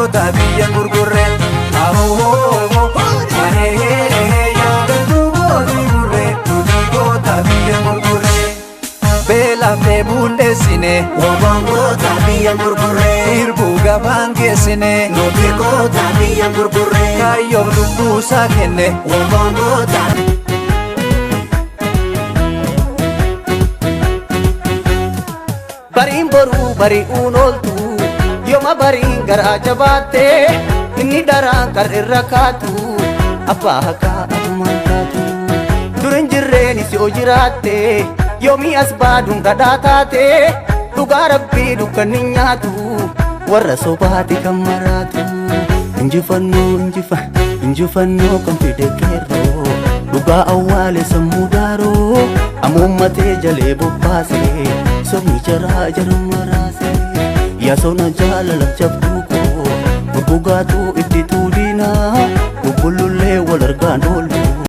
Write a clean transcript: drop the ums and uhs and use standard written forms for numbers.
goota biyya gurgurree ahoo yaa galtuu gooti gurree nuti goota biyya gurgurree beelafnee bulleessine Wabaan goota biyya gurgurree hirbuu gabaan geessine nuti goota biyya gurgurree kaayyoof lubbuusaa kenne Wabaan goota bariin boruu bari'uun ooltu yooma bariin garaa jabaatte inni daraan kan irra kaatu abbaa haqaa adumaan taatu durin jirreenis yoo jiraatte yoomii as baaduun gadhaa taate dhugaa rabbii dukkanni nyaatu warra sobaati kan maraatu injifannoo kan fide qeerroo dhugaa awwaale sammuu daaroo amuummatee jalee bobbaasee sobni jaraa jaran maraase yaa sona jaalalam jabduu koo gurgugaatu itti tuudina bubbulullee wal argaan oolu